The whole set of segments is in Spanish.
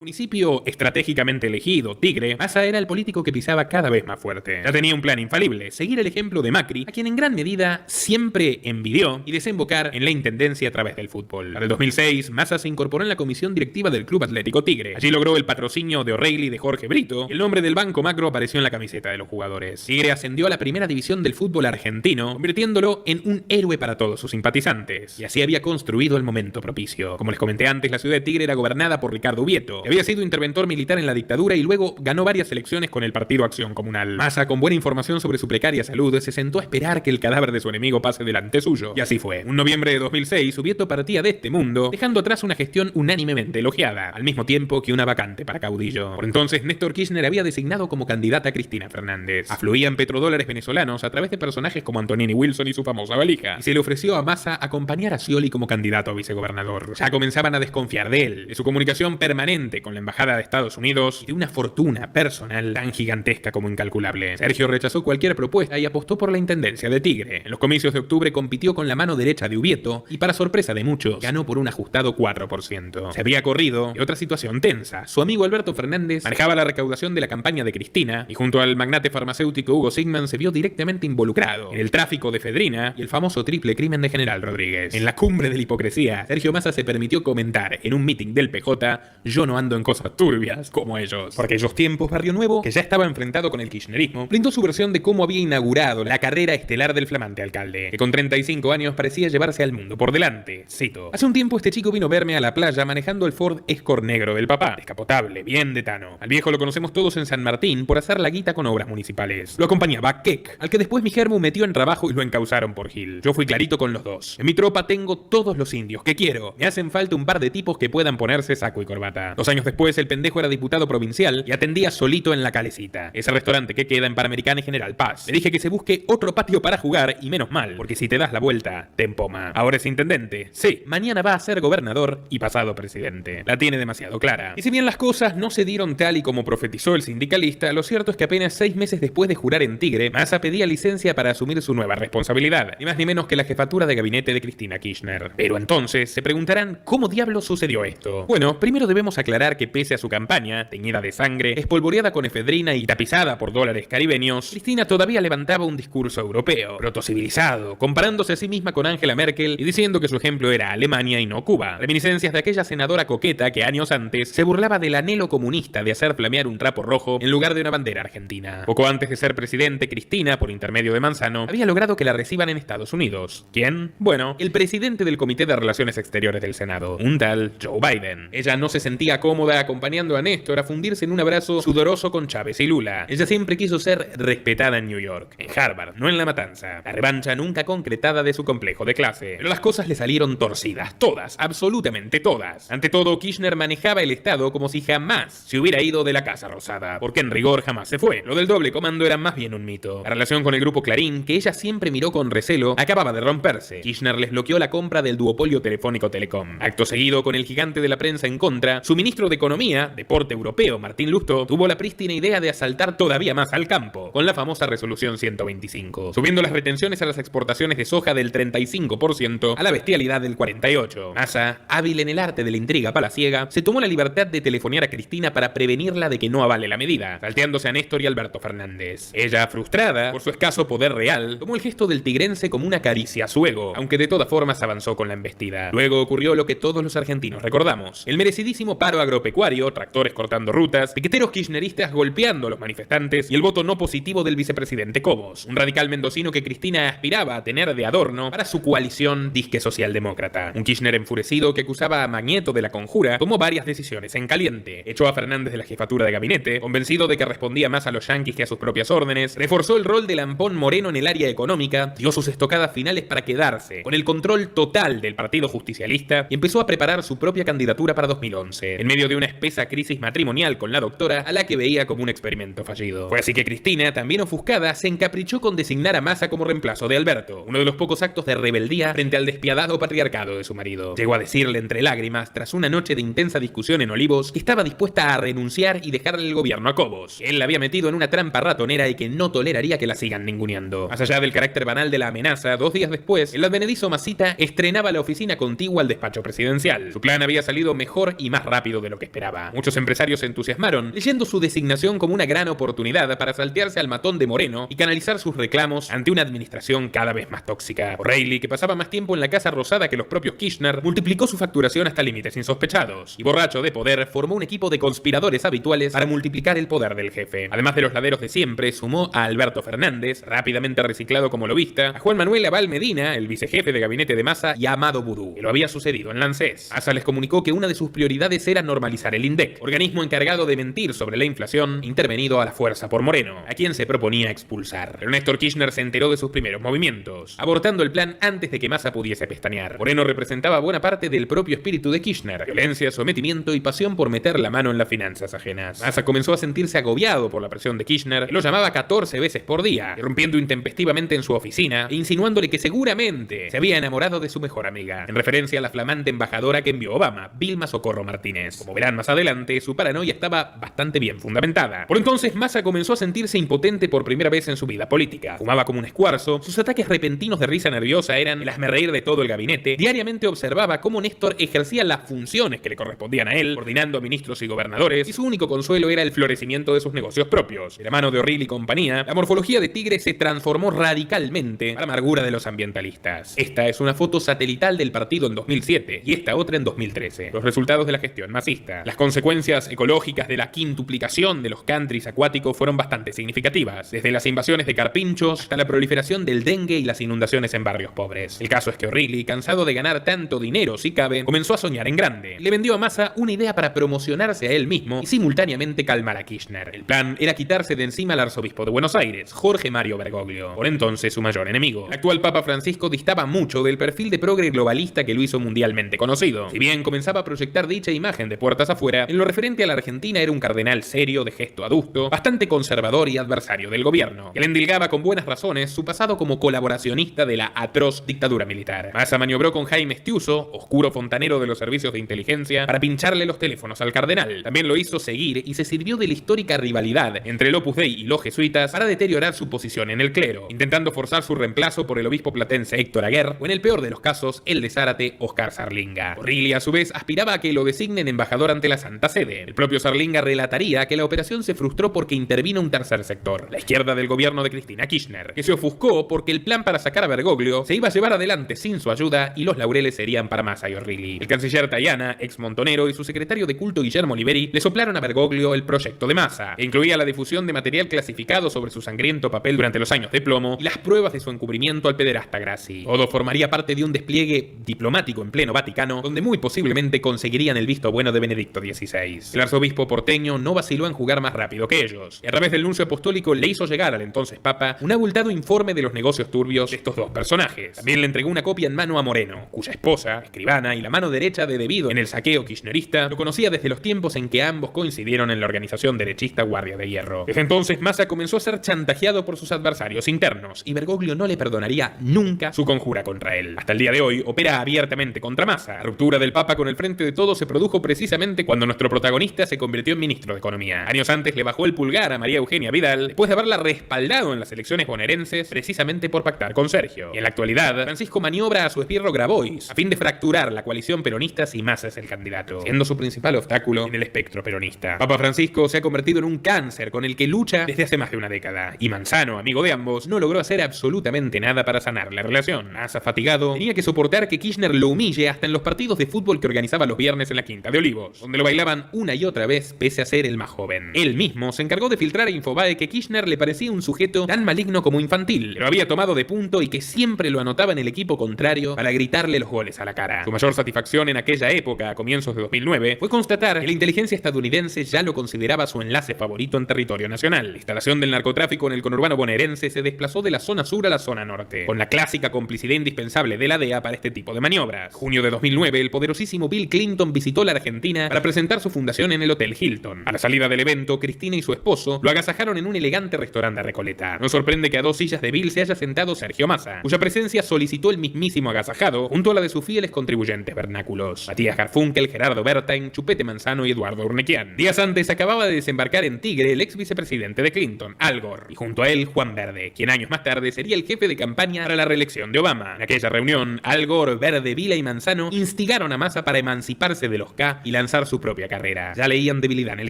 Municipio estratégicamente elegido, Tigre, Massa era el político que pisaba cada vez más fuerte. Ya tenía un plan infalible, seguir el ejemplo de Macri, a quien en gran medida siempre envidió, y desembocar en la intendencia a través del fútbol. Para el 2006, Massa se incorporó en la comisión directiva del Club Atlético Tigre. Allí logró el patrocinio de O'Reilly de Jorge Brito, y el nombre del Banco Macro apareció en la camiseta de los jugadores. Tigre ascendió a la primera división del fútbol argentino, convirtiéndolo en un héroe para todos sus simpatizantes. Y así había construido el momento propicio. Como les comenté antes, la ciudad de Tigre era gobernada por Ricardo Ubieto, que había sido interventor militar en la dictadura y luego ganó varias elecciones con el Partido Acción Comunal. Massa, con buena información sobre su precaria salud, se sentó a esperar que el cadáver de su enemigo pase delante suyo. Y así fue. Un noviembre de 2006, Ubieto partía de este mundo, dejando atrás una gestión unánimemente elogiada, al mismo tiempo que una vacante para caudillo. Por entonces, Néstor Kirchner había designado como candidata a Cristina Fernández. Afluían petrodólares venezolanos a través de personajes como Antonini Wilson y su famosa valija, y se le ofreció a Massa acompañar a Scioli como candidato a vicegobernador. Ya comenzaban a desconfiar de él, de su comunicación permanente con la embajada de Estados Unidos y de una fortuna personal tan gigantesca como incalculable. Sergio rechazó cualquier propuesta y apostó por la intendencia de Tigre. En los comicios de octubre compitió con la mano derecha de Ubieto y, para sorpresa de muchos, ganó por un ajustado 4%. Se había corrido de otra situación tensa. Su amigo Alberto Fernández manejaba la recaudación de la campaña de Cristina y, junto al magnate farmacéutico Hugo Sigman, se vio directamente involucrado en el tráfico de efedrina y el famoso triple crimen de General Rodríguez. En la cumbre de la hipocresía, Sergio Massa se permitió comentar en un meeting del PJ: "Yo no ando en cosas turbias como ellos". Por aquellos tiempos, Barrio Nuevo, que ya estaba enfrentado con el kirchnerismo, brindó su versión de cómo había inaugurado la carrera estelar del flamante alcalde, que con 35 años parecía llevarse al mundo por delante. Cito: "Hace un tiempo este chico vino a verme a la playa manejando el Ford Escort negro del papá, descapotable, bien de Tano. Al viejo lo conocemos todos en San Martín por hacer la guita con obras municipales. Lo acompañaba Keck, al que después mi germu metió en trabajo y lo encausaron por Gil. Yo fui clarito con los dos. En mi tropa tengo todos los indios que quiero. Me hacen falta un par de tipos que puedan ponerse saco y corbata". 2 años después, el pendejo era diputado provincial y atendía solito en La Calecita, ese restaurante que queda en Panamericana y General Paz. Le dije que se busque otro patio para jugar, y menos mal, porque si te das la vuelta, te empoma. Ahora es intendente. Sí, mañana va a ser gobernador y pasado presidente. La tiene demasiado clara. Y si bien las cosas no se dieron tal y como profetizó el sindicalista, lo cierto es que apenas 6 meses después de jurar en Tigre, Massa pedía licencia para asumir su nueva responsabilidad, ni más ni menos que la jefatura de gabinete de Cristina Kirchner. Pero entonces se preguntarán cómo diablos sucedió esto. Bueno, primero debemos aclarar que pese a su campaña, teñida de sangre, espolvoreada con efedrina y tapizada por dólares caribeños, Cristina todavía levantaba un discurso europeo, protocivilizado, comparándose a sí misma con Angela Merkel y diciendo que su ejemplo era Alemania y no Cuba. Reminiscencias de aquella senadora coqueta que años antes se burlaba del anhelo comunista de hacer flamear un trapo rojo en lugar de una bandera argentina. Poco antes de ser presidente, Cristina, por intermedio de Manzano, había logrado que la reciban en Estados Unidos. ¿Quién? Bueno, el presidente del Comité de Relaciones Exteriores del Senado, un tal Joe Biden. Ella no se sentía cómoda acompañando a Néstor a fundirse en un abrazo sudoroso con Chávez y Lula. Ella siempre quiso ser respetada en New York, en Harvard, no en La Matanza. La revancha nunca concretada de su complejo de clase. Pero las cosas le salieron torcidas, todas, absolutamente todas. Ante todo, Kirchner manejaba el Estado como si jamás se hubiera ido de la Casa Rosada, porque en rigor jamás se fue. Lo del doble comando era más bien un mito. La relación con el grupo Clarín, que ella siempre miró con recelo, acababa de romperse. Kirchner les bloqueó la compra del duopolio telefónico Telecom. Acto seguido, con el gigante de la prensa en contra, su ministro de Economía, Deporte Europeo, Martín Lustó, tuvo la prístina idea de asaltar todavía más al campo, con la famosa resolución 125, subiendo las retenciones a las exportaciones de soja del 35% a la bestialidad del 48%. Massa, hábil en el arte de la intriga palaciega, se tomó la libertad de telefonear a Cristina para prevenirla de que no avale la medida, salteándose a Néstor y Alberto Fernández. Ella, frustrada por su escaso poder real, tomó el gesto del tigrense como una caricia a su ego, aunque de todas formas avanzó con la embestida. Luego ocurrió lo que todos los argentinos recordamos: el merecidísimo paro agropecuario, tractores cortando rutas, piqueteros kirchneristas golpeando a los manifestantes y el voto no positivo del vicepresidente Cobos, un radical mendocino que Cristina aspiraba a tener de adorno para su coalición disque socialdemócrata. Un Kirchner enfurecido que acusaba a Magneto de la conjura tomó varias decisiones en caliente. Echó a Fernández de la jefatura de gabinete, convencido de que respondía más a los yanquis que a sus propias órdenes, reforzó el rol del Lampón Moreno en el área económica, dio sus estocadas finales para quedarse con el control total del Partido Justicialista y empezó a preparar su propia candidatura para 2011, en medio de una espesa crisis matrimonial con la doctora, a la que veía como un experimento fallido. Fue así que Cristina, también ofuscada, se encaprichó con designar a Massa como reemplazo de Alberto, uno de los pocos actos de rebeldía frente al despiadado patriarcado de su marido. Llegó a decirle entre lágrimas, tras una noche de intensa discusión en Olivos, que estaba dispuesta a renunciar y dejarle el gobierno a Cobos, que él la había metido en una trampa ratonera y que no toleraría que la sigan ninguneando. Más allá del carácter banal de la amenaza, 2 días después, el advenedizo Masita estrenaba la oficina contigua al despacho presidencial. Su plan había salido mejor y más rápido de lo que esperaba. Muchos empresarios se entusiasmaron, leyendo su designación como una gran oportunidad para saltearse al matón de Moreno y canalizar sus reclamos ante una administración cada vez más tóxica. O'Reilly, que pasaba más tiempo en la Casa Rosada que los propios Kirchner, multiplicó su facturación hasta límites insospechados, y borracho de poder, formó un equipo de conspiradores habituales para multiplicar el poder del jefe. Además de los laderos de siempre, sumó a Alberto Fernández, rápidamente reciclado como lobista, a Juan Manuel Aval Medina, el vicejefe de gabinete de Massa, y a Amado Boudou, que lo había sucedido en Lancés. Massa les comunicó que una de sus prioridades era normalizar el INDEC, organismo encargado de mentir sobre la inflación, intervenido a la fuerza por Moreno, a quien se proponía expulsar. Pero Néstor Kirchner se enteró de sus primeros movimientos, abortando el plan antes de que Massa pudiese pestañear. Moreno representaba buena parte del propio espíritu de Kirchner: violencia, sometimiento y pasión por meter la mano en las finanzas ajenas. Massa comenzó a sentirse agobiado por la presión de Kirchner, que lo llamaba 14 veces por día, irrumpiendo intempestivamente en su oficina e insinuándole que seguramente se había enamorado de su mejor amiga, en referencia a la flamante embajadora que envió Obama, Vilma Socorro Martínez. Como verán más adelante, su paranoia estaba bastante bien fundamentada. Por entonces, Massa comenzó a sentirse impotente por primera vez en su vida política. Fumaba como un escuarzo, sus ataques repentinos de risa nerviosa eran el hazmerreír de todo el gabinete. Diariamente observaba cómo Néstor ejercía las funciones que le correspondían a él, coordinando a ministros y gobernadores, y su único consuelo era el florecimiento de sus negocios propios. De la mano de O'Reilly y compañía, la morfología de Tigre se transformó radicalmente a la amargura de los ambientalistas. Esta es una foto satelital del partido en 2007 y esta otra en 2013. Los resultados de la gestión masista. Las consecuencias ecológicas de la quintuplicación de los countries acuáticos fueron bastante significativas, desde las invasiones de carpinchos hasta la proliferación del dengue y las inundaciones en barrios pobres. El caso es que O'Reilly, cansado de ganar tanto dinero si cabe, comenzó a soñar en grande. Le vendió a Massa una idea para promocionarse a él mismo y simultáneamente calmar a Kirchner. El plan era quitarse de encima al arzobispo de Buenos Aires, Jorge Mario Bergoglio, por entonces su mayor enemigo. El actual Papa Francisco distaba mucho del perfil de progre globalista que lo hizo mundialmente conocido. Si bien comenzaba a proyectar dicha imagen de puertas afuera, en lo referente a la Argentina era un cardenal serio, de gesto adusto, bastante conservador y adversario del gobierno, que le endilgaba con buenas razones su pasado como colaboracionista de la atroz dictadura militar. Massa maniobró con Jaime Estiuso, oscuro fontanero de los servicios de inteligencia, para pincharle los teléfonos al cardenal. También lo hizo seguir y se sirvió de la histórica rivalidad entre el Opus Dei y los jesuitas para deteriorar su posición en el clero, intentando forzar su reemplazo por el obispo platense Héctor Aguer, o en el peor de los casos, el de Zárate, Oscar Sarlinga. O'Reilly, a su vez, aspiraba a que lo designen embajador ante la Santa Sede. El propio Sarlinga relataría que la operación se frustró porque intervino un tercer sector, la izquierda del gobierno de Cristina Kirchner, que se ofuscó porque el plan para sacar a Bergoglio se iba a llevar adelante sin su ayuda y los laureles serían para Massa y O'Reilly. El canciller Tayana, ex Montonero, y su secretario de culto Guillermo Oliveri le soplaron a Bergoglio el proyecto de Massa, que incluía la difusión de material clasificado sobre su sangriento papel durante los años de plomo y las pruebas de su encubrimiento al pederasta Grassi. Todo formaría parte de un despliegue diplomático en pleno Vaticano, donde muy posiblemente conseguirían el visto bueno de Benedicto XVI. El arzobispo porteño no vaciló en jugar más rápido que ellos, y a través del nuncio apostólico le hizo llegar al entonces Papa un abultado informe de los negocios turbios de estos dos personajes. También le entregó una copia en mano a Moreno, cuya esposa, escribana y la mano derecha de Devido en el saqueo kirchnerista, lo conocía desde los tiempos en que ambos coincidieron en la organización derechista Guardia de Hierro. Desde entonces Massa comenzó a ser chantajeado por sus adversarios internos, y Bergoglio no le perdonaría nunca su conjura contra él. Hasta el día de hoy opera abiertamente contra Massa. La ruptura del Papa con el Frente de Todos se produjo precisamente cuando nuestro protagonista se convirtió en ministro de Economía. Años antes le bajó el pulgar a María Eugenia Vidal, después de haberla respaldado en las elecciones bonaerenses precisamente por pactar con Sergio. Y en la actualidad, Francisco maniobra a su esbirro Grabois a fin de fracturar la coalición peronista si Massa es el candidato, siendo su principal obstáculo en el espectro peronista. Papa Francisco se ha convertido en un cáncer con el que lucha desde hace más de una década, y Manzano, amigo de ambos, no logró hacer absolutamente nada para sanar la relación. Massa, fatigado, tenía que soportar que Kirchner lo humille hasta en los partidos de fútbol que organizaba los viernes en la Quinta de Olivos, donde lo bailaban una y otra vez pese a ser el más joven. Él mismo se encargó de filtrar a Infobae que Kirchner le parecía un sujeto tan maligno como infantil, que lo había tomado de punto y que siempre lo anotaba en el equipo contrario para gritarle los goles a la cara. Su mayor satisfacción en aquella época, a comienzos de 2009, fue constatar que la inteligencia estadounidense ya lo consideraba su enlace favorito en territorio nacional. La instalación del narcotráfico en el conurbano bonaerense se desplazó de la zona sur a la zona norte, con la clásica complicidad indispensable de la DEA para este tipo de maniobras. Junio de 2009, el poderosísimo Bill Clinton visitó la Argentina para presentar su fundación en el Hotel Hilton. A la salida del evento, Cristina y su esposo lo agasajaron en un elegante restaurante de Recoleta. No sorprende que a 2 sillas de Bill se haya sentado Sergio Massa, cuya presencia solicitó el mismísimo agasajado junto a la de sus fieles contribuyentes vernáculos: Matías Garfunkel, Gerardo Bertain, Chupete Manzano y Eduardo Urnequian. Días antes acababa de desembarcar en Tigre el ex vicepresidente de Clinton, Al Gore, y junto a él Juan Verde, quien años más tarde sería el jefe de campaña para la reelección de Obama. En aquella reunión, Al Gore, Verde, Vila y Manzano instigaron a Massa para emanciparse de los K y lanzar su propia carrera. Ya leían debilidad en el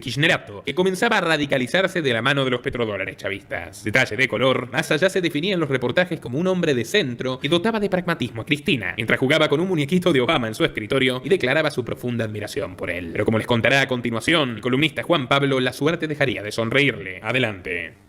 kirchnerato, que comenzaba a radicalizarse de la mano de los petrodólares chavistas. Detalle de color, Massa ya se definía en los reportajes como un hombre de centro que dotaba de pragmatismo a Cristina, mientras jugaba con un muñequito de Obama en su escritorio y declaraba su profunda admiración por él. Pero como les contará a continuación, el columnista Juan Pablo, la suerte dejaría de sonreírle. Adelante.